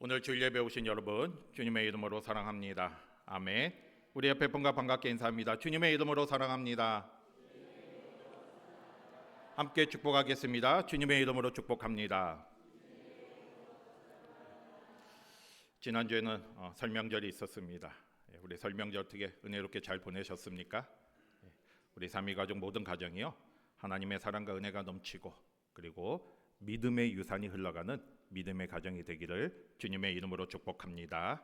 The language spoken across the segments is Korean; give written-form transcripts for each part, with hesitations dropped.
오늘 주일 예배 오신 여러분 주님의 이름으로 사랑합니다. 아멘. 우리 옆에 분과 반갑게 인사합니다. 주님의 이름으로 사랑합니다. 함께 축복하겠습니다. 주님의 이름으로 축복합니다. 지난주에는 설명절이 있었습니다. 우리 설명절 어떻게 은혜롭게 잘 보내셨습니까? 우리 삼위가족 모든 가정이요 하나님의 사랑과 은혜가 넘치고 그리고 믿음의 유산이 흘러가는 믿음의 가정이 되기를 주님의 이름으로 축복합니다.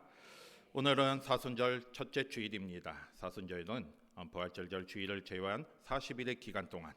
오늘은 사순절 첫째 주일입니다. 사순절은 부활절절 주일을 제외한 40일의 기간 동안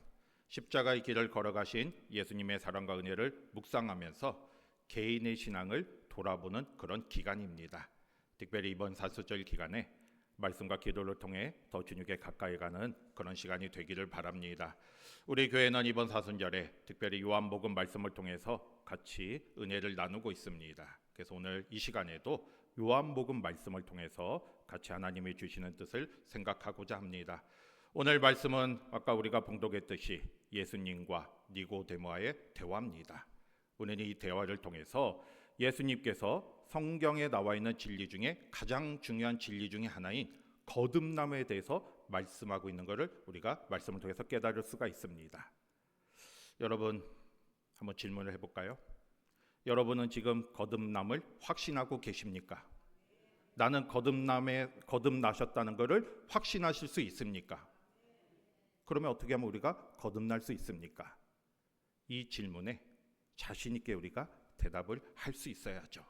십자가의 길을 걸어가신 예수님의 사랑과 은혜를 묵상하면서 개인의 신앙을 돌아보는 그런 기간입니다. 특별히 이번 사순절 기간에 말씀과 기도를 통해 더 주님께 가까이 가는 그런 시간이 되기를 바랍니다. 우리 교회는 이번 사순절에 특별히 요한복음 말씀을 통해서 같이 은혜를 나누고 있습니다. 그래서 오늘 이 시간에도 요한복음 말씀을 통해서 같이 하나님이 주시는 뜻을 생각하고자 합니다. 오늘 말씀은 아까 우리가 봉독했듯이 예수님과 니고데모와의 대화입니다. 우리는 이 대화를 통해서 예수님께서 성경에 나와 있는 진리 중에 가장 중요한 진리 중에 하나인 거듭남에 대해서 말씀하고 있는 것을 우리가 말씀을 통해서 깨달을 수가 있습니다. 여러분 한번 질문을 해볼까요? 여러분은 지금 거듭남을 확신하고 계십니까? 나는 거듭나셨다는 것을 확신하실 수 있습니까? 그러면 어떻게 하면 우리가 거듭날 수 있습니까? 이 질문에 자신 있게 우리가 대답을 할 수 있어야죠.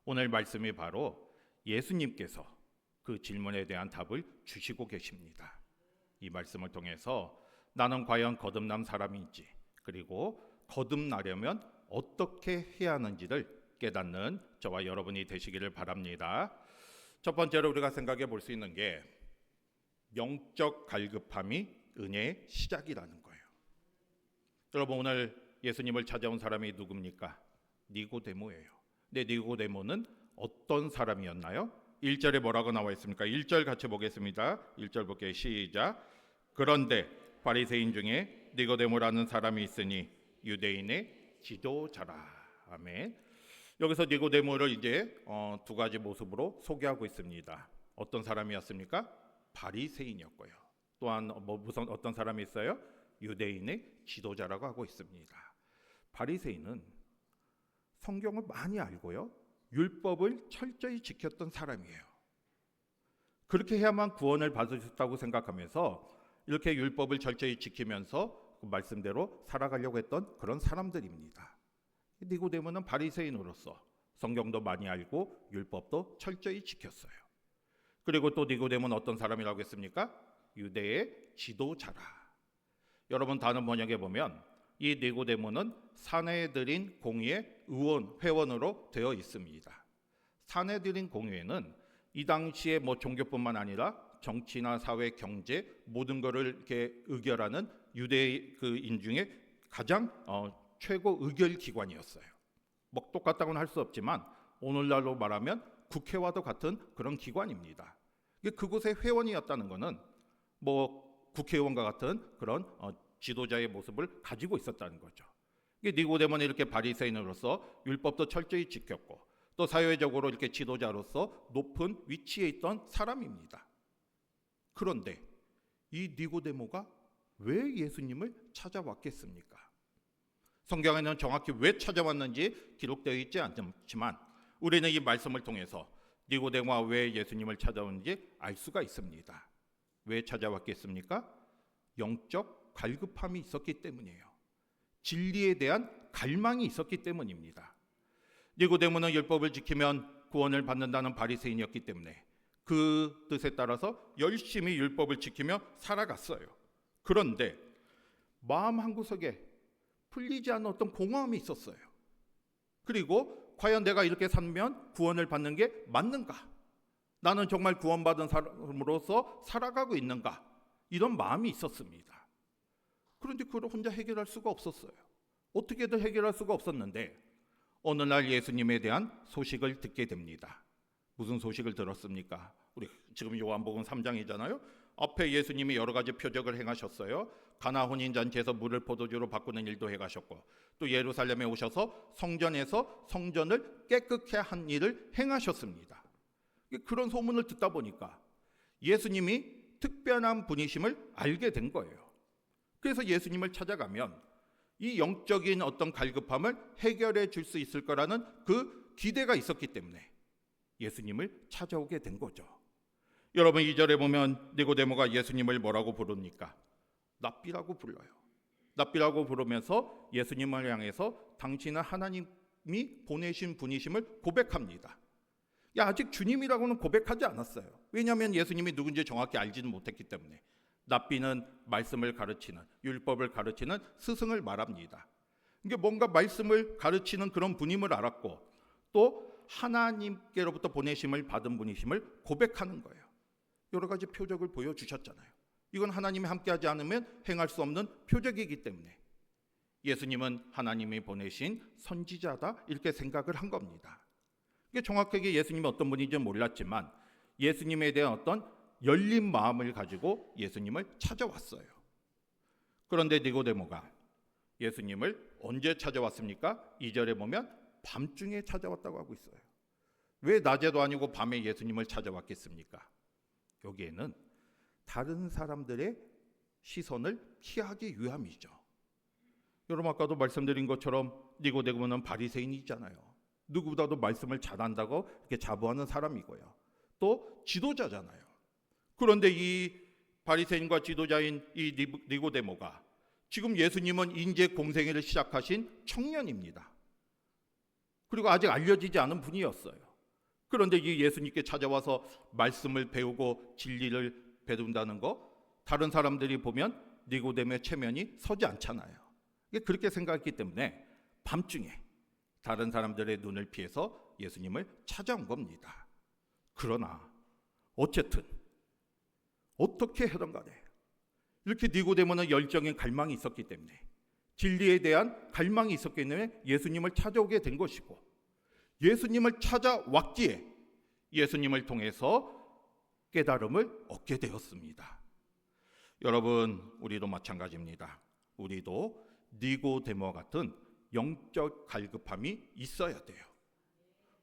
오늘 말씀이 바로 예수님께서 그 질문에 대한 답을 주시고 계십니다. 이 말씀을 통해서 나는 과연 거듭난 사람인지 그리고 거듭나려면 어떻게 해야 하는지를 깨닫는 저와 여러분이 되시기를 바랍니다. 첫 번째로 우리가 생각해 볼 수 있는 게 영적 갈급함이 은혜의 시작이라는 거예요. 여러분 오늘 예수님을 찾아온 사람이 누굽니까? 니고데모예요. 근데 니고데모는 어떤 사람이었나요? 1절에 뭐라고 나와 있습니까? 1절 같이 보겠습니다. 1절 볼게요. 시작. 그런데 바리새인 중에 니고데모라는 사람이 있으니 유대인의 지도자라. 아멘. 여기서 니고데모를 이제 두 가지 모습으로 소개하고 있습니다. 어떤 사람이었습니까? 바리새인이었고요. 또한 무슨 어떤 사람이 있어요? 유대인의 지도자라고 하고 있습니다. 바리새인은 성경을 많이 알고요. 율법을 철저히 지켰던 사람이에요. 그렇게 해야만 구원을 받을 수 있다고 생각하면서 이렇게 율법을 철저히 지키면서 그 말씀대로 살아가려고 했던 그런 사람들입니다. 니고데모는 바리새인으로서 성경도 많이 알고 율법도 철저히 지켰어요. 그리고 또 니고데모는 어떤 사람이라고 했습니까? 유대의 지도자라. 여러분 다른 번역에 보면 이 니고데모는 사내들인 공의의 회원으로 되어 있습니다. 사내들인 공의회는 이 당시에 종교뿐만 아니라 정치나 사회, 경제 모든 것을 이렇게 의결하는 유대인 중에 가장 최고 의결 기관이었어요. 똑같다고는 할 수 없지만 오늘날로 말하면 국회와도 같은 그런 기관입니다. 그곳의 회원이었다는 것은 국회의원과 같은 그런 지도자의 모습을 가지고 있었다는 거죠. 니고데모는 이렇게 바리새인으로서 율법도 철저히 지켰고 또 사회적으로 이렇게 지도자로서 높은 위치에 있던 사람입니다. 그런데 이 니고데모가 왜 예수님을 찾아왔겠습니까? 성경에는 정확히 왜 찾아왔는지 기록되어 있지 않지만 우리는 이 말씀을 통해서 니고데모가 왜 예수님을 찾아오는지 알 수가 있습니다. 왜 찾아왔겠습니까? 영적 갈급함이 있었기 때문이에요. 진리에 대한 갈망이 있었기 때문입니다. 니고데모는 율법을 지키면 구원을 받는다는 바리새인이었기 때문에 그 뜻에 따라서 열심히 율법을 지키며 살아갔어요. 그런데 마음 한구석에 풀리지 않는 어떤 공허함이 있었어요. 그리고 과연 내가 이렇게 살면 구원을 받는 게 맞는가? 나는 정말 구원받은 사람으로서 살아가고 있는가? 이런 마음이 있었습니다. 그런데 그걸 혼자 해결할 수가 없었어요. 어떻게든 해결할 수가 없었는데 어느 날 예수님에 대한 소식을 듣게 됩니다. 무슨 소식을 들었습니까? 우리 지금 요한복음 3장이잖아요. 앞에 예수님이 여러 가지 표적을 행하셨어요. 가나 혼인잔치에서 물을 포도주로 바꾸는 일도 해가셨고, 또 예루살렘에 오셔서 성전에서 성전을 깨끗게 한 일을 행하셨습니다. 그런 소문을 듣다 보니까 예수님이 특별한 분이심을 알게 된 거예요. 그래서 예수님을 찾아가면 이 영적인 어떤 갈급함을 해결해 줄 수 있을 거라는 그 기대가 있었기 때문에 예수님을 찾아오게 된 거죠. 여러분, 2절에 보면 니고데모가 예수님을 뭐라고 부릅니까? 랍비라고 불러요. 랍비라고 부르면서 예수님을 향해서 당신은 하나님이 보내신 분이심을 고백합니다. 아직 주님이라고는 고백하지 않았어요. 왜냐하면 예수님이 누군지 정확히 알지는 못했기 때문에. 랍비는 말씀을 가르치는, 율법을 가르치는 스승을 말합니다. 이게 뭔가 말씀을 가르치는 그런 분임을 알았고, 또 하나님께로부터 보내심을 받은 분이심을 고백하는 거예요. 여러 가지 표적을 보여주셨잖아요. 이건 하나님이 함께하지 않으면 행할 수 없는 표적이기 때문에 예수님은 하나님이 보내신 선지자다, 이렇게 생각을 한 겁니다. 이게 정확하게 예수님이 어떤 분인지는 몰랐지만 예수님에 대한 어떤 열린 마음을 가지고 예수님을 찾아왔어요. 그런데 니고데모가 예수님을 언제 찾아왔습니까? 2절에 보면 밤중에 찾아왔다고 하고 있어요. 왜 낮에도 아니고 밤에 예수님을 찾아왔겠습니까? 여기에는 다른 사람들의 시선을 피하기 위함이죠. 여러분, 아까도 말씀드린 것처럼 니고데모는 바리새인이잖아요. 누구보다도 말씀을 잘한다고 이렇게 자부하는 사람이고요. 또 지도자잖아요. 그런데 이 바리새인과 지도자인 이 니고데모가 지금 예수님은 인재 공생애를 시작하신 청년입니다. 그리고 아직 알려지지 않은 분이었어요. 그런데 이 예수님께 찾아와서 말씀을 배우고 진리를 배운다는 거, 다른 사람들이 보면 니고데모의 체면이 서지 않잖아요. 그렇게 생각했기 때문에 밤중에 다른 사람들의 눈을 피해서 예수님을 찾아온 겁니다. 그러나 어쨌든 어떻게 하든 간에 이렇게 니고데모는 열정인 갈망이 있었기 때문에, 진리에 대한 갈망이 있었기 때문에 예수님을 찾아오게 된 것이고, 예수님을 찾아왔기에 예수님을 통해서 깨달음을 얻게 되었습니다. 여러분, 우리도 마찬가지입니다. 우리도 니고데모와 같은 영적 갈급함이 있어야 돼요.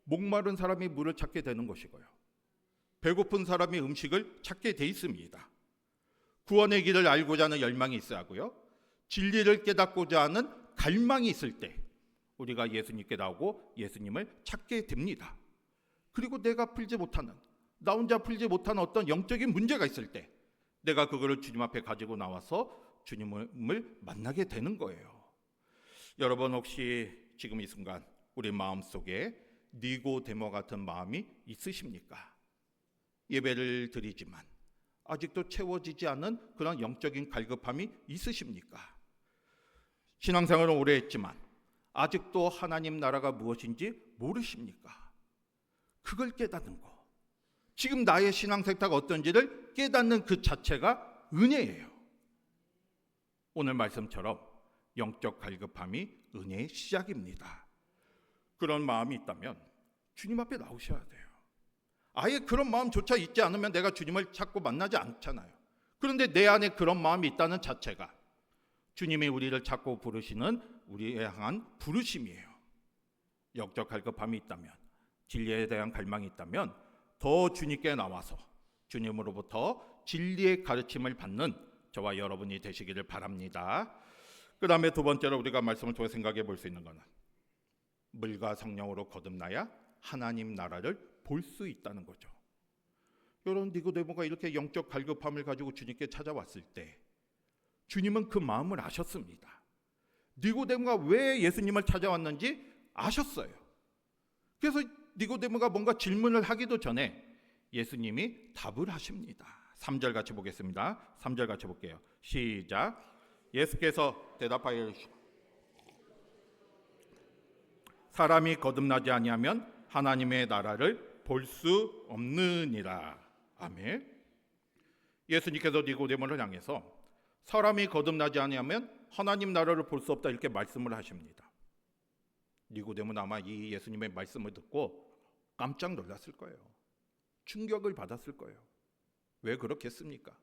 목마른 사람이 물을 찾게 되는 것이고요, 배고픈 사람이 음식을 찾게 돼 있습니다. 구원의 길을 알고자 하는 열망이 있어야 하고요, 진리를 깨닫고자 하는 갈망이 있을 때 우리가 예수님께 나오고 예수님을 찾게 됩니다. 그리고 내가 풀지 못하는, 나 혼자 풀지 못하는 어떤 영적인 문제가 있을 때 내가 그거를 주님 앞에 가지고 나와서 주님을 만나게 되는 거예요. 여러분, 혹시 지금 이 순간 우리 마음속에 니고데모 같은 마음이 있으십니까? 예배를 드리지만 아직도 채워지지 않은 그런 영적인 갈급함이 있으십니까? 신앙생활을 오래 했지만 아직도 하나님 나라가 무엇인지 모르십니까? 그걸 깨닫는 거, 지금 나의 신앙 생태가 어떤지를 깨닫는 그 자체가 은혜예요. 오늘 말씀처럼 영적 갈급함이 은혜의 시작입니다. 그런 마음이 있다면 주님 앞에 나오셔야 돼요. 아예 그런 마음조차 있지 않으면 내가 주님을 찾고 만나지 않잖아요. 그런데 내 안에 그런 마음이 있다는 자체가 주님이 우리를 찾고 부르시는 우리에 향한 부르심이에요. 영적 갈급함이 있다면, 진리에 대한 갈망이 있다면 더 주님께 나와서 주님으로부터 진리의 가르침을 받는 저와 여러분이 되시기를 바랍니다. 그 다음에 두 번째로 우리가 말씀을 통해 생각해 볼 수 있는 것은 물과 성령으로 거듭나야 하나님 나라를 볼 수 있다는 거죠. 여러분, 니고데모가 이렇게 영적 갈급함을 가지고 주님께 찾아왔을 때 주님은 그 마음을 아셨습니다. 니고데모가 왜 예수님을 찾아왔는지 아셨어요. 그래서 니고데모가 뭔가 질문을 하기도 전에 예수님이 답을 하십니다. 3절 같이 보겠습니다. 3절 같이 볼게요. 시작. 예수께서 대답하여 이르시되 사람이 거듭나지 아니하면 하나님의 나라를 볼 수 없느니라. 아멘. 예수님께서 니고데모를 향해서 사람이 거듭나지 아니하면 하나님 나라를 볼 수 없다, 이렇게 말씀을 하십니다. 니고데모는 아마 이 예수님의 말씀을 듣고 깜짝 놀랐을 거예요. 충격을 받았을 거예요. 왜 그렇겠습니까?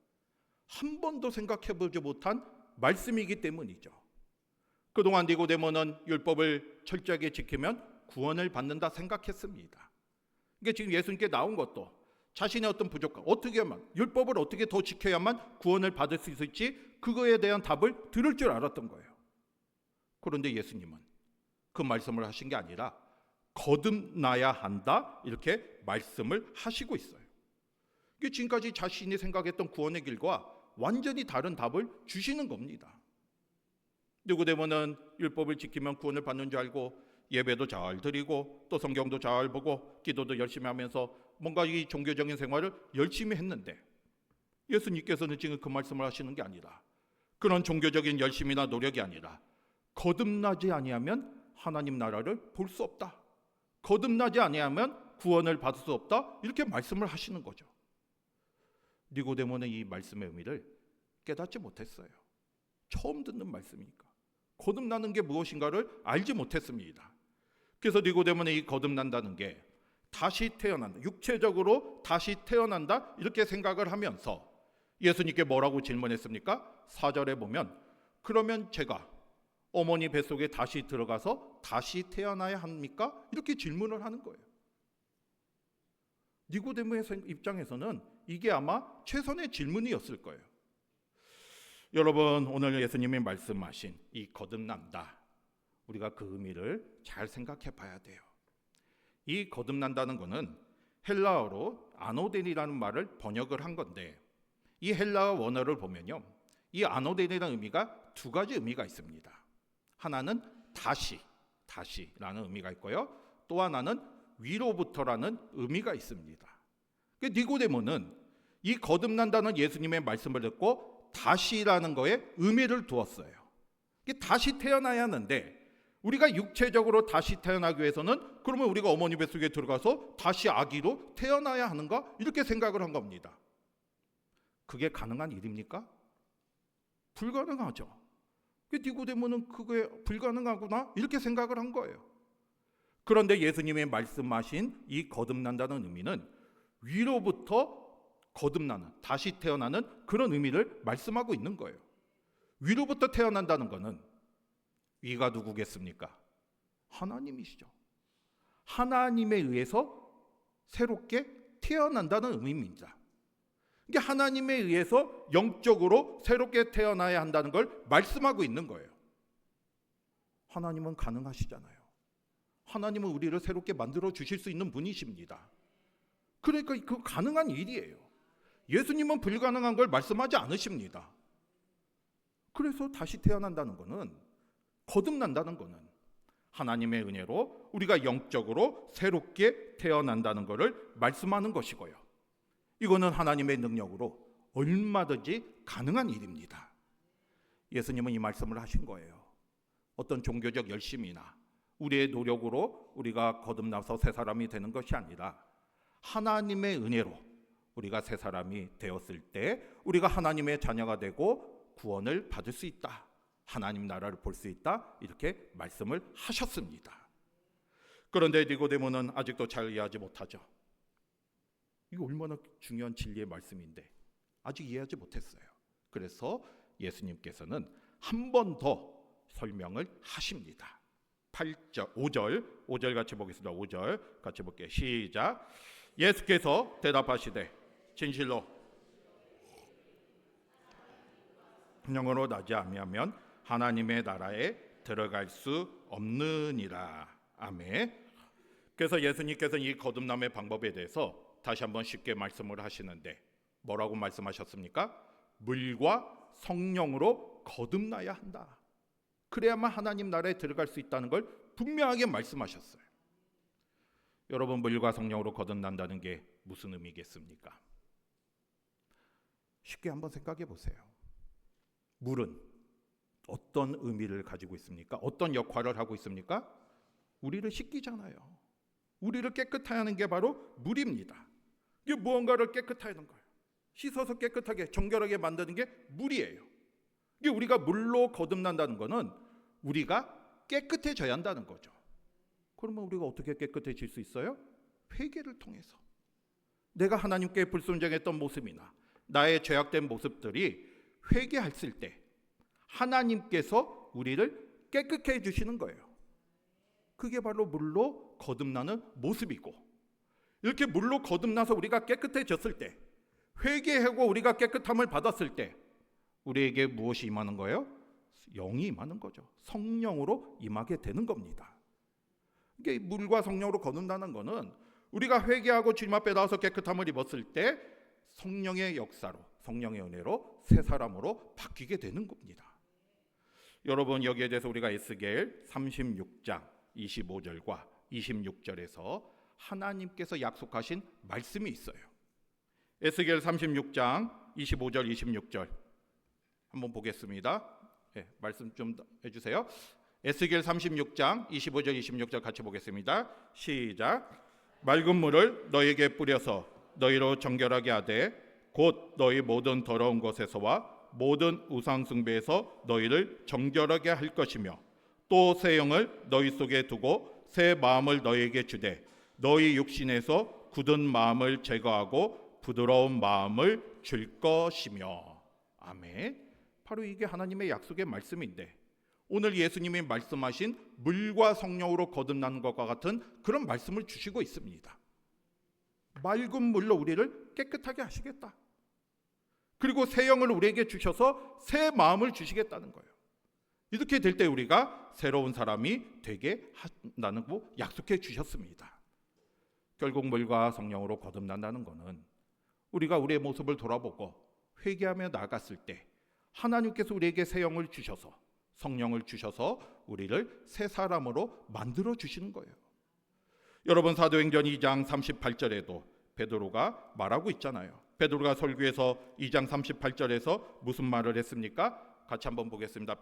한 번도 생각해보지 못한 말씀이기 때문이죠. 그동안 니고데모는 율법을 철저하게 지키면 구원을 받는다 생각했습니다. 이게 지금 예수님께 나온 것도 자신의 어떤 부족함, 어떻게 하면 율법을 어떻게 더 지켜야만 구원을 받을 수 있을지 그거에 대한 답을 들을 줄 알았던 거예요. 그런데 예수님은 그 말씀을 하신 게 아니라 거듭나야 한다 이렇게 말씀을 하시고 있어요. 이게 지금까지 자신이 생각했던 구원의 길과 완전히 다른 답을 주시는 겁니다. 니고데모는 율법을 지키면 구원을 받는 줄 알고 예배도 잘 드리고 또 성경도 잘 보고 기도도 열심히 하면서 뭔가 이 종교적인 생활을 열심히 했는데 예수님께서는 지금 그 말씀을 하시는 게 아니라 그런 종교적인 열심이나 노력이 아니라 거듭나지 아니하면 하나님 나라를 볼 수 없다. 거듭나지 아니하면 구원을 받을 수 없다. 이렇게 말씀을 하시는 거죠. 니고데모는 이 말씀의 의미를 깨닫지 못했어요. 처음 듣는 말씀이니까. 거듭나는 게 무엇인가를 알지 못했습니다. 그래서 니고데모는 이 거듭난다는 게 다시 태어난다, 육체적으로 다시 태어난다 이렇게 생각을 하면서 예수님께 뭐라고 질문했습니까? 4절에 보면 그러면 제가 어머니 뱃속에 다시 들어가서 다시 태어나야 합니까? 이렇게 질문을 하는 거예요. 니고데모의 입장에서는 이게 아마 최선의 질문이었을 거예요. 여러분, 오늘 예수님이 말씀하신 이 거듭난다, 우리가 그 의미를 잘 생각해 봐야 돼요. 이 거듭난다는 것은 헬라어로 아노덴이라는 말을 번역을 한 건데 이 헬라어 원어를 보면요, 이 아노덴이라는 의미가 두 가지 의미가 있습니다. 하나는 다시라는 의미가 있고요, 또 하나는 위로부터라는 의미가 있습니다. 니고데모는 이 거듭난다는 예수님의 말씀을 듣고 다시라는 거에 의미를 두었어요. 다시 태어나야 하는데 우리가 육체적으로 다시 태어나기 위해서는 그러면 우리가 어머니 뱃속에 들어가서 다시 아기로 태어나야 하는가? 이렇게 생각을 한 겁니다. 그게 가능한 일입니까? 불가능하죠. 니고데모는 그게 불가능하구나 이렇게 생각을 한 거예요. 그런데 예수님의 말씀하신 이 거듭난다는 의미는 위로부터 거듭나는, 다시 태어나는 그런 의미를 말씀하고 있는 거예요. 위로부터 태어난다는 것은 위가 누구겠습니까? 하나님이시죠. 하나님에 의해서 새롭게 태어난다는 의미입니다. 이게 하나님에 의해서 영적으로 새롭게 태어나야 한다는 걸 말씀하고 있는 거예요. 하나님은 가능하시잖아요. 하나님은 우리를 새롭게 만들어 주실 수 있는 분이십니다. 그러니까 그 가능한 일이에요. 예수님은 불가능한 걸 말씀하지 않으십니다. 그래서 다시 태어난다는 것은, 거듭난다는 것은 하나님의 은혜로 우리가 영적으로 새롭게 태어난다는 것을 말씀하는 것이고요. 이거는 하나님의 능력으로 얼마든지 가능한 일입니다. 예수님은 이 말씀을 하신 거예요. 어떤 종교적 열심이나 우리의 노력으로 우리가 거듭나서 새 사람이 되는 것이 아니라 하나님의 은혜로 우리가 새 사람이 되었을 때 우리가 하나님의 자녀가 되고 구원을 받을 수 있다. 하나님 나라를 볼 수 있다. 이렇게 말씀을 하셨습니다. 그런데 니고데모는 아직도 잘 이해하지 못하죠. 이거 얼마나 중요한 진리의 말씀인데 아직 이해하지 못했어요. 그래서 예수님께서는 한 번 더 설명을 하십니다. 5절 같이 보겠습니다. 5절 같이 볼게요. 시작. 예수께서 대답하시되 진실로 영으로 나지 아니하면 하나님의 나라에 들어갈 수 없느니라. 아멘. 그래서 예수님께서는 이 거듭남의 방법에 대해서 다시 한번 쉽게 말씀을 하시는데 뭐라고 말씀하셨습니까? 물과 성령으로 거듭나야 한다. 그래야만 하나님 나라에 들어갈 수 있다는 걸 분명하게 말씀하셨어요. 여러분, 물과 성령으로 거듭난다는 게 무슨 의미겠습니까? 쉽게 한번 생각해 보세요. 물은 어떤 의미를 가지고 있습니까? 어떤 역할을 하고 있습니까? 우리를 씻기잖아요. 우리를 깨끗하게 하는 게 바로 물입니다. 이게 무언가를 깨끗하게 하는 거예요. 씻어서 깨끗하게 정결하게 만드는 게 물이에요. 이게 우리가 물로 거듭난다는 것은 우리가 깨끗해져야 한다는 거죠. 그러면 우리가 어떻게 깨끗해질 수 있어요? 회개를 통해서. 내가 하나님께 불순종했던 모습이나 나의 죄악된 모습들이 회개했을 때 하나님께서 우리를 깨끗게 해주시는 거예요. 그게 바로 물로 거듭나는 모습이고, 이렇게 물로 거듭나서 우리가 깨끗해졌을 때, 회개하고 우리가 깨끗함을 받았을 때 우리에게 무엇이 임하는 거예요? 영이 임하는 거죠. 성령으로 임하게 되는 겁니다. 이게 물과 성령으로 거듭나는 거는 우리가 회개하고 주님 앞에 나와서 깨끗함을 입었을 때 성령의 역사로, 성령의 은혜로 새 사람으로 바뀌게 되는 겁니다. 여러분, 여기에 대해서 우리가 에스겔 36장 25절과 26절에서 하나님께서 약속하신 말씀이 있어요. 에스겔 36장 25절 26절 한번 보겠습니다. 네, 말씀 좀 해주세요. 에스겔 36장 25절 26절 같이 보겠습니다. 시작. 맑은 물을 너에게 뿌려서 너희로 정결하게 하되 곧 너희 모든 더러운 것에서와 모든 우상 숭배에서 너희를 정결하게 할 것이며 또 새 영을 너희 속에 두고 새 마음을 너희에게 주되 너희 육신에서 굳은 마음을 제거하고 부드러운 마음을 줄 것이며. 아멘. 바로 이게 하나님의 약속의 말씀인데, 오늘 예수님이 말씀하신 물과 성령으로 거듭나는 것과 같은 그런 말씀을 주시고 있습니다. 맑은 물로 우리를 깨끗하게 하시겠다. 그리고 새 영을 우리에게 주셔서 새 마음을 주시겠다는 거예요. 이렇게 될 때 우리가 새로운 사람이 되게 한다고 약속해 주셨습니다. 결국 물과 성령으로 거듭난다는 것은 우리가 우리의 모습을 돌아보고 회개하며 나아갔을 때 하나님께서 우리에게 새 영을 주셔서, 성령을 주셔서 우리를 새 사람으로 만들어 주시는 거예요. 여러분, 사도행전 2장 38절에도 베드로가 말하고 있잖아요. 베드로가 설교에서 2장 38절에서 무슨 말을 했습니까? 같이 한번 보겠습니다.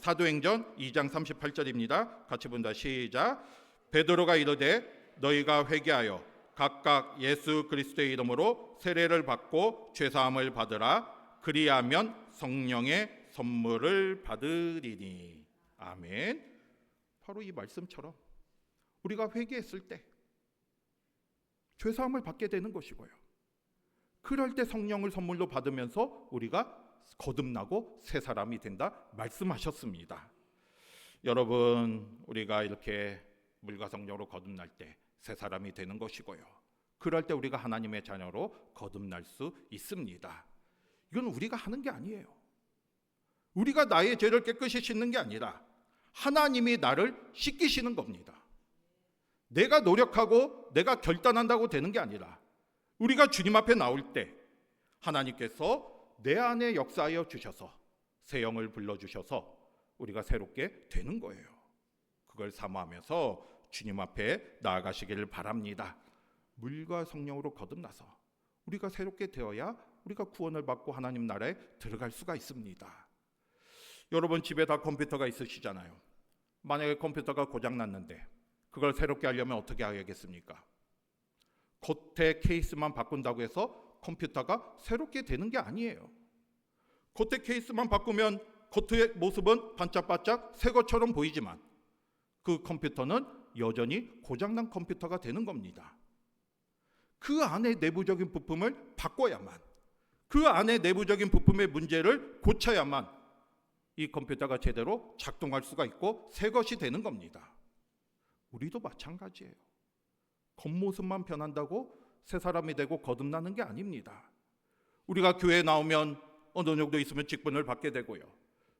사도행전 2장 38절입니다. 같이 본다. 시작. 베드로가 이르되 너희가 회개하여 각각 예수 그리스도의 이름으로 세례를 받고 죄사함을 받으라. 그리하면 성령의 선물을 받으리니. 아멘. 바로 이 말씀처럼 우리가 회개했을 때 죄사함을 받게 되는 것이고요. 그럴 때 성령을 선물로 받으면서 우리가 거듭나고 새 사람이 된다 말씀하셨습니다. 여러분, 우리가 이렇게 물과 성령으로 거듭날 때 새 사람이 되는 것이고요. 그럴 때 우리가 하나님의 자녀로 거듭날 수 있습니다. 이건 우리가 하는 게 아니에요. 우리가 나의 죄를 깨끗이 씻는 게 아니라 하나님이 나를 씻기시는 겁니다. 내가 노력하고 내가 결단한다고 되는 게 아니라 우리가 주님 앞에 나올 때 하나님께서 내 안에 역사하여 주셔서 새 영을 불러주셔서 우리가 새롭게 되는 거예요. 그걸 사모하면서 주님 앞에 나아가시기를 바랍니다. 물과 성령으로 거듭나서 우리가 새롭게 되어야 우리가 구원을 받고 하나님 나라에 들어갈 수가 있습니다. 여러분, 집에 다 컴퓨터가 있으시잖아요. 만약에 컴퓨터가 고장났는데 그걸 새롭게 하려면 어떻게 하겠습니까? 겉에 케이스만 바꾼다고 해서 컴퓨터가 새롭게 되는 게 아니에요. 겉에 케이스만 바꾸면 겉의 모습은 반짝반짝 새 것처럼 보이지만 그 컴퓨터는 여전히 고장난 컴퓨터가 되는 겁니다. 그 안에 내부적인 부품을 바꿔야만, 그 안에 내부적인 부품의 문제를 고쳐야만 이 컴퓨터가 제대로 작동할 수가 있고 새 것이 되는 겁니다. 우리도 마찬가지예요. 겉모습만 변한다고 새 사람이 되고 거듭나는 게 아닙니다. 우리가 교회에 나오면 어느 정도 있으면 직분을 받게 되고요.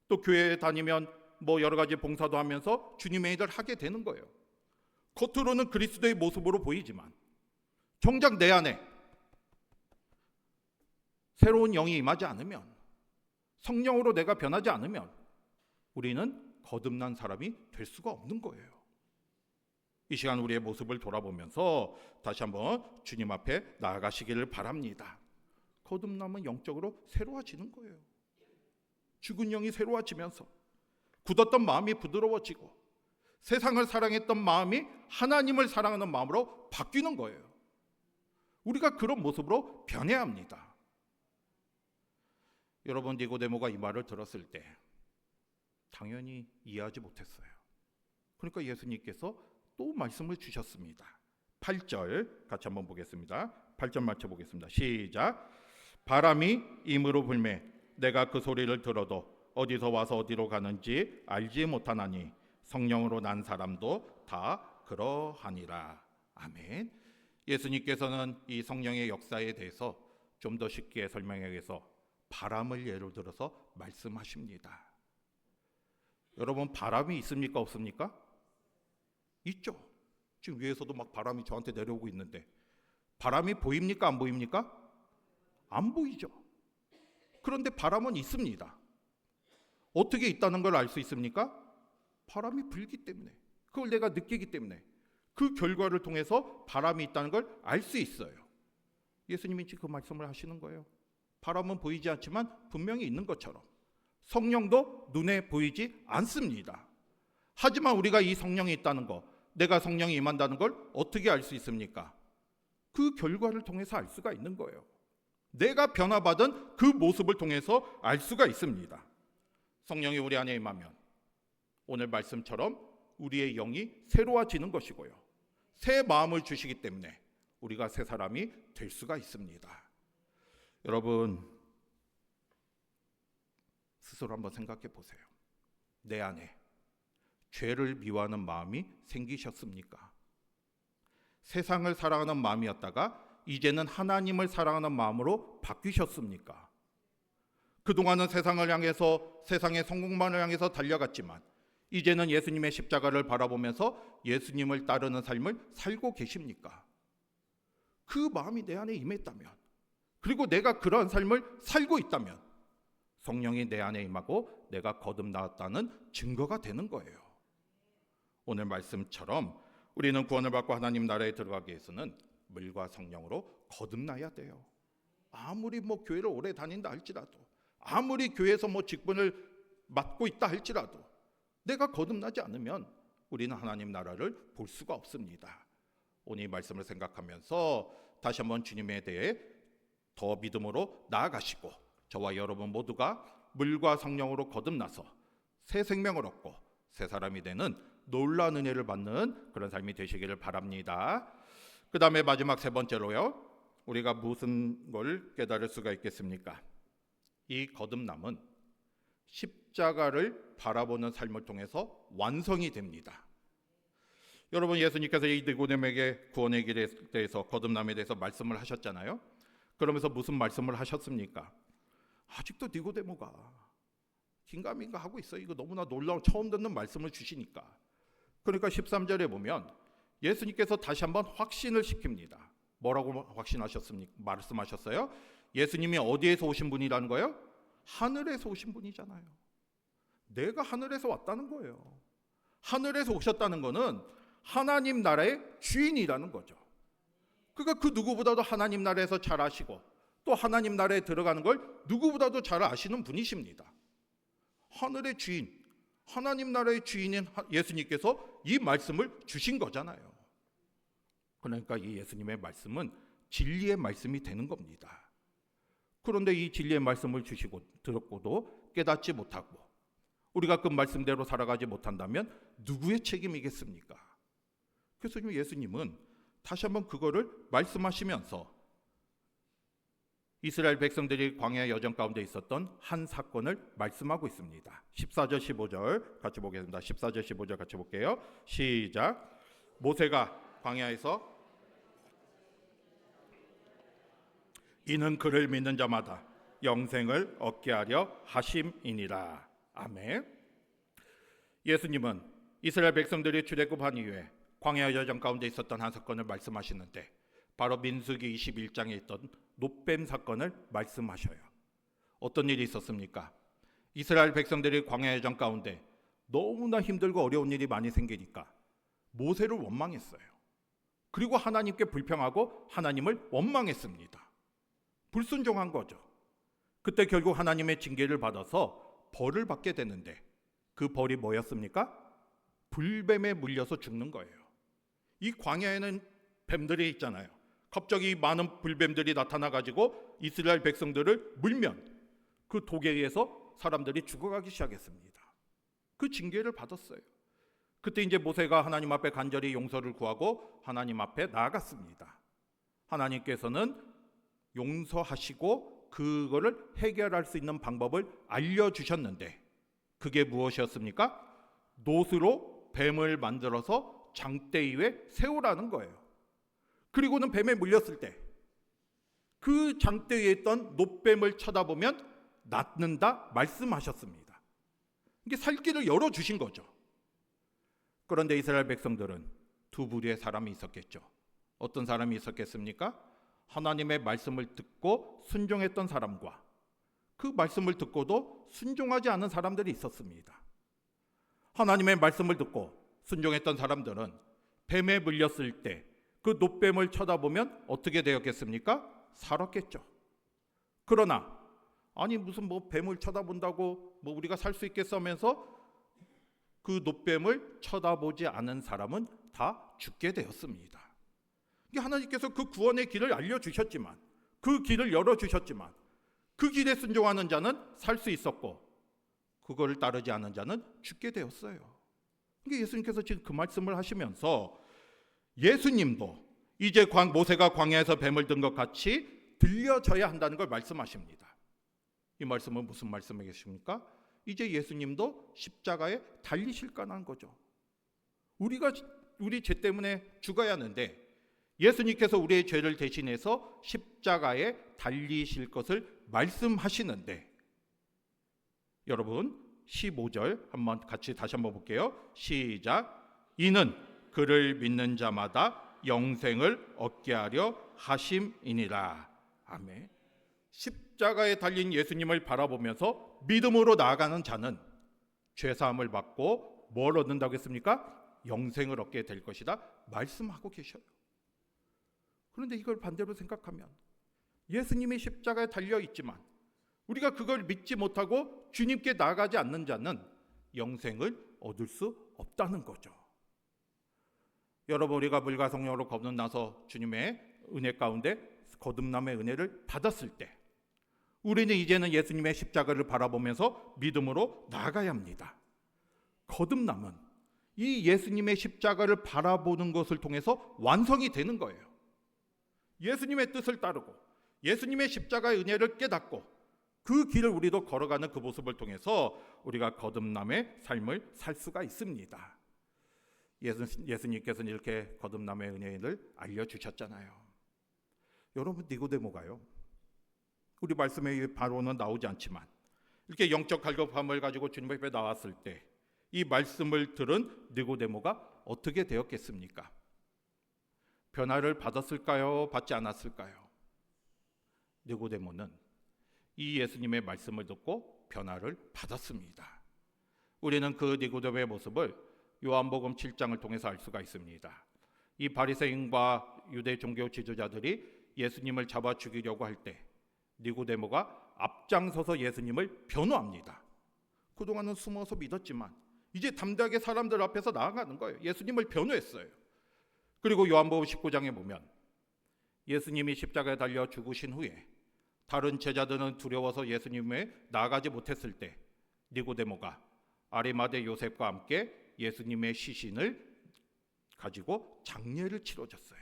또 교회에 다니면 여러 가지 봉사도 하면서 주님의 일을 하게 되는 거예요. 겉으로는 그리스도의 모습으로 보이지만 정작 내 안에 새로운 영이 임하지 않으면, 성령으로 내가 변하지 않으면 우리는 거듭난 사람이 될 수가 없는 거예요. 이 시간 우리의 모습을 돌아보면서 다시 한번 주님 앞에 나아가시기를 바랍니다. 거듭남은 영적으로 새로워지는 거예요. 죽은 영이 새로워지면서 굳었던 마음이 부드러워지고 세상을 사랑했던 마음이 하나님을 사랑하는 마음으로 바뀌는 거예요. 우리가 그런 모습으로 변해야 합니다. 여러분, 니고데모가 이 말을 들었을 때 당연히 이해하지 못했어요. 그러니까 예수님께서 또 말씀을 주셨습니다. 8절 같이 한번 보겠습니다. 8절 맞춰보겠습니다. 시작. 바람이 임으로 불매 내가 그 소리를 들어도 어디서 와서 어디로 가는지 알지 못하나니 성령으로 난 사람도 다 그러하니라. 아멘. 예수님께서는 이 성령의 역사에 대해서 좀 더 쉽게 설명하기 위해서 바람을 예로 들어서 말씀하십니다. 여러분, 바람이 있습니까 없습니까? 있죠. 지금 위에서도 막 바람이 저한테 내려오고 있는데 바람이 보입니까 안 보입니까? 안 보이죠. 그런데 바람은 있습니다. 어떻게 있다는 걸 알 수 있습니까? 바람이 불기 때문에, 그걸 내가 느끼기 때문에, 그 결과를 통해서 바람이 있다는 걸 알 수 있어요. 예수님이 지금 그 말씀을 하시는 거예요. 바람은 보이지 않지만 분명히 있는 것처럼 성령도 눈에 보이지 않습니다. 하지만 우리가 이 성령이 있다는 거, 내가 성령이 임한다는 걸 어떻게 알 수 있습니까? 그 결과를 통해서 알 수가 있는 거예요. 내가 변화받은 그 모습을 통해서 알 수가 있습니다. 성령이 우리 안에 임하면 오늘 말씀처럼 우리의 영이 새로워지는 것이고요, 새 마음을 주시기 때문에 우리가 새 사람이 될 수가 있습니다. 여러분, 스스로 한번 생각해 보세요. 내 안에 죄를 미워하는 마음이 생기셨습니까? 세상을 사랑하는 마음이었다가 이제는 하나님을 사랑하는 마음으로 바뀌셨습니까? 그동안은 세상을 향해서, 세상의 성공만을 향해서 달려갔지만 이제는 예수님의 십자가를 바라보면서 예수님을 따르는 삶을 살고 계십니까? 그 마음이 내 안에 임했다면, 그리고 내가 그러한 삶을 살고 있다면 성령이 내 안에 임하고 내가 거듭나왔다는 증거가 되는 거예요. 오늘 말씀처럼 우리는 구원을 받고 하나님 나라에 들어가기 위해서는 물과 성령으로 거듭나야 돼요. 아무리 교회를 오래 다닌다 할지라도, 아무리 교회에서 직분을 맡고 있다 할지라도 내가 거듭나지 않으면 우리는 하나님 나라를 볼 수가 없습니다. 오늘 이 말씀을 생각하면서 다시 한번 주님에 대해 더 믿음으로 나아가시고 저와 여러분 모두가 물과 성령으로 거듭나서 새 생명을 얻고 새 사람이 되는 놀라운 은혜를 받는 그런 삶이 되시기를 바랍니다. 그 다음에 마지막 세 번째로요, 우리가 무슨 걸 깨달을 수가 있겠습니까? 이 거듭남은 십자가를 바라보는 삶을 통해서 완성이 됩니다. 여러분, 예수님께서 이 니고데모에게 구원의 길에 대해서, 거듭남에 대해서 말씀을 하셨잖아요. 그러면서 무슨 말씀을 하셨습니까? 아직도 니고데모가 긴가민가 하고 있어요. 이거 너무나 놀라운, 처음 듣는 말씀을 주시니까. 그러니까 13절에 보면 예수님께서 다시 한번 확신을 시킵니다. 뭐라고 확신하셨습니까? 말씀하셨어요? 예수님이 어디에서 오신 분이라는 거예요? 하늘에서 오신 분이잖아요. 내가 하늘에서 왔다는 거예요. 하늘에서 오셨다는 거는 하나님 나라의 주인이라는 거죠. 그러니까 그 누구보다도 하나님 나라에서 잘 아시고 또 하나님 나라에 들어가는 걸 누구보다도 잘 아시는 분이십니다. 하늘의 주인, 하나님 나라의 주인인 예수님께서 이 말씀을 주신 거잖아요. 그러니까 이 예수님의 말씀은 진리의 말씀이 되는 겁니다. 그런데 이 진리의 말씀을 주시고 들었고도 깨닫지 못하고 우리가 그 말씀대로 살아가지 못한다면 누구의 책임이겠습니까? 그래서 예수님은 다시 한번 그거를 말씀하시면서 이스라엘 백성들이 광야 여정 가운데 있었던 한 사건을 말씀하고 있습니다. 14절 15절 같이 보겠습니다. 14절 15절 같이 볼게요. 시작. 모세가 광야에서 이는 그를 믿는 자마다 영생을 얻게 하려 하심이니라. 아멘. 예수님은 이스라엘 백성들이 출애굽한 이후에 광야 여정 가운데 있었던 한 사건을 말씀하시는데 바로 민수기 21장에 있던 놋뱀 사건을 말씀하셔요. 어떤 일이 있었습니까? 이스라엘 백성들이 광야 여정 가운데 너무나 힘들고 어려운 일이 많이 생기니까 모세를 원망했어요. 그리고 하나님께 불평하고 하나님을 원망했습니다. 불순종한 거죠. 그때 결국 하나님의 징계를 받아서 벌을 받게 되는데 그 벌이 뭐였습니까? 불뱀에 물려서 죽는 거예요. 이 광야에는 뱀들이 있잖아요. 갑자기 많은 불뱀들이 나타나가지고 이스라엘 백성들을 물면 그 독에 의해서 사람들이 죽어가기 시작했습니다. 그 징계를 받았어요. 그때 이제 모세가 하나님 앞에 간절히 용서를 구하고 하나님 앞에 나아갔습니다. 하나님께서는 용서하시고 그거를 해결할 수 있는 방법을 알려주셨는데 그게 무엇이었습니까? 노스로 뱀을 만들어서 장대 위에 세우라는 거예요. 그리고는 뱀에 물렸을 때 그 장대 위에 있던 놋뱀을 쳐다보면 낫는다 말씀하셨습니다. 이게 살 길을 열어주신 거죠. 그런데 이스라엘 백성들은 두 부류의 사람이 있었겠죠. 어떤 사람이 있었겠습니까? 하나님의 말씀을 듣고 순종했던 사람과 그 말씀을 듣고도 순종하지 않은 사람들이 있었습니다. 하나님의 말씀을 듣고 순종했던 사람들은 뱀에 물렸을 때 그 놋뱀을 쳐다보면 어떻게 되었겠습니까? 살았겠죠. 그러나 아니 무슨 뭐 뱀을 쳐다본다고 뭐 우리가 살 수 있겠어 하면서 그 놋뱀을 쳐다보지 않은 사람은 다 죽게 되었습니다. 하나님께서 그 구원의 길을 알려주셨지만 그 길을 열어주셨지만 그 길에 순종하는 자는 살 수 있었고 그거를 따르지 않은 자는 죽게 되었어요. 예수님께서 지금 그 말씀을 하시면서 예수님도 이제 모세가 광야에서 뱀을 든 것 같이 들려져야 한다는 걸 말씀하십니다. 이 말씀은 무슨 말씀이겠습니까? 이제 예수님도 십자가에 달리실까는 거죠. 우리가 우리 죄 때문에 죽어야 하는데 예수님께서 우리의 죄를 대신해서 십자가에 달리실 것을 말씀하시는데 여러분 15절 한번 같이 다시 한번 볼게요. 시작. 이는 그를 믿는 자마다 영생을 얻게 하려 하심이니라. 아멘. 십자가에 달린 예수님을 바라보면서 믿음으로 나아가는 자는 죄사함을 받고 뭘 얻는다고 했습니까? 영생을 얻게 될 것이다 말씀하고 계셔요. 그런데 이걸 반대로 생각하면 예수님이 십자가에 달려 있지만 우리가 그걸 믿지 못하고 주님께 나아가지 않는 자는 영생을 얻을 수 없다는 거죠. 여러분 우리가 물과 성령으로 거듭나서 주님의 은혜 가운데 거듭남의 은혜를 받았을 때 우리는 이제는 예수님의 십자가를 바라보면서 믿음으로 나아가야 합니다. 거듭남은 이 예수님의 십자가를 바라보는 것을 통해서 완성이 되는 거예요. 예수님의 뜻을 따르고 예수님의 십자가의 은혜를 깨닫고 그 길을 우리도 걸어가는 그 모습을 통해서 우리가 거듭남의 삶을 살 수가 있습니다. 예수님께서는 이렇게 거듭남의 은혜를 알려주셨잖아요. 여러분 니고데모가요. 우리 말씀에 바로는 나오지 않지만 이렇게 영적 갈급함을 가지고 주님 앞에 나왔을 때 이 말씀을 들은 니고데모가 어떻게 되었겠습니까? 변화를 받았을까요? 받지 않았을까요? 니고데모는 이 예수님의 말씀을 듣고 변화를 받았습니다. 우리는 그 니고데모의 모습을 요한복음 7장을 통해서 알 수가 있습니다. 이 바리새인과 유대 종교 지도자들이 예수님을 잡아 죽이려고 할 때 니고데모가 앞장서서 예수님을 변호합니다. 그동안은 숨어서 믿었지만 이제 담대하게 사람들 앞에서 나아가는 거예요. 예수님을 변호했어요. 그리고 요한복음 19장에 보면 예수님이 십자가에 달려 죽으신 후에 다른 제자들은 두려워서 예수님에 나아가지 못했을 때 니고데모가 아리마대 요셉과 함께 예수님의 시신을 가지고 장례를 치러줬어요.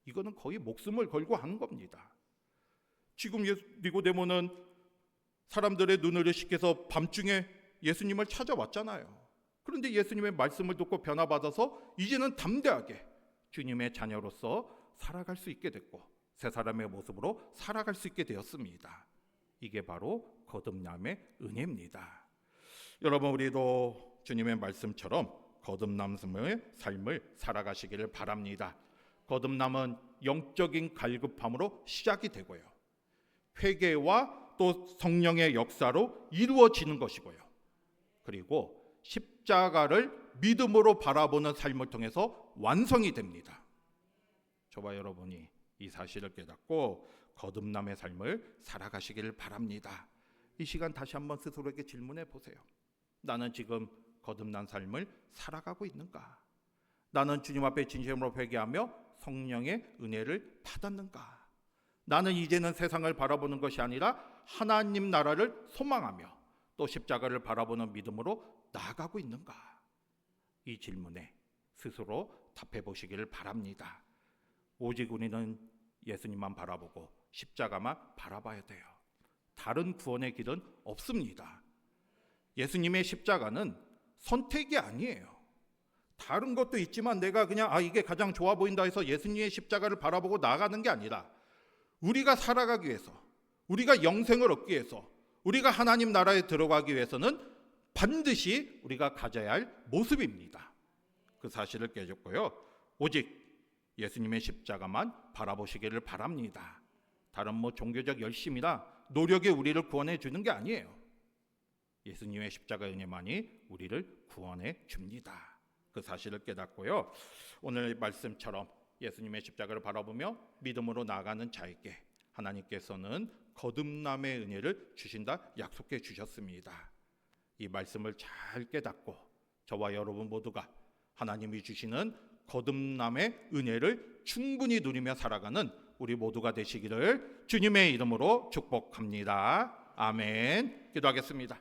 이거는 거의 목숨을 걸고 하는 겁니다. 지금 니고데모는 사람들의 눈을 의식해서 밤중에 예수님을 찾아왔잖아요. 그런데 예수님의 말씀을 듣고 변화받아서 이제는 담대하게 주님의 자녀로서 살아갈 수 있게 됐고 새 사람의 모습으로 살아갈 수 있게 되었습니다. 이게 바로 거듭남의 은혜입니다. 여러분 우리도 주님의 말씀처럼 거듭남의 삶을 살아가시기를 바랍니다. 거듭남은 영적인 갈급함으로 시작이 되고요. 회개와 또 성령의 역사로 이루어지는 것이고요. 그리고 십자가를 믿음으로 바라보는 삶을 통해서 완성이 됩니다. 저와 여러분이 이 사실을 깨닫고 거듭남의 삶을 살아가시기를 바랍니다. 이 시간 다시 한번 스스로에게 질문해 보세요. 나는 지금 거듭난 삶을 살아가고 있는가? 나는 주님 앞에 진심으로 회개하며 성령의 은혜를 받았는가? 나는 이제는 세상을 바라보는 것이 아니라 하나님 나라를 소망하며 또 십자가를 바라보는 믿음으로 나아가고 있는가? 이 질문에 스스로 답해 보시기를 바랍니다. 오직 우리는 예수님만 바라보고 십자가만 바라봐야 돼요. 다른 구원의 길은 없습니다. 예수님의 십자가는 선택이 아니에요. 다른 것도 있지만 내가 그냥 이게 가장 좋아 보인다 해서 예수님의 십자가를 바라보고 나아가는 게 아니라 우리가 살아가기 위해서, 우리가 영생을 얻기 위해서, 우리가 하나님 나라에 들어가기 위해서는 반드시 우리가 가져야 할 모습입니다. 그 사실을 깨졌고요. 오직 예수님의 십자가만 바라보시기를 바랍니다. 다른 종교적 열심이나 노력이 우리를 구원해 주는 게 아니에요. 예수님의 십자가 은혜만이 우리를 구원해 줍니다. 그 사실을 깨닫고요. 오늘 말씀처럼 예수님의 십자가를 바라보며 믿음으로 나아가는 자에게 하나님께서는 거듭남의 은혜를 주신다 약속해 주셨습니다. 이 말씀을 잘 깨닫고 저와 여러분 모두가 하나님이 주시는 거듭남의 은혜를 충분히 누리며 살아가는 우리 모두가 되시기를 주님의 이름으로 축복합니다. 아멘. 기도하겠습니다.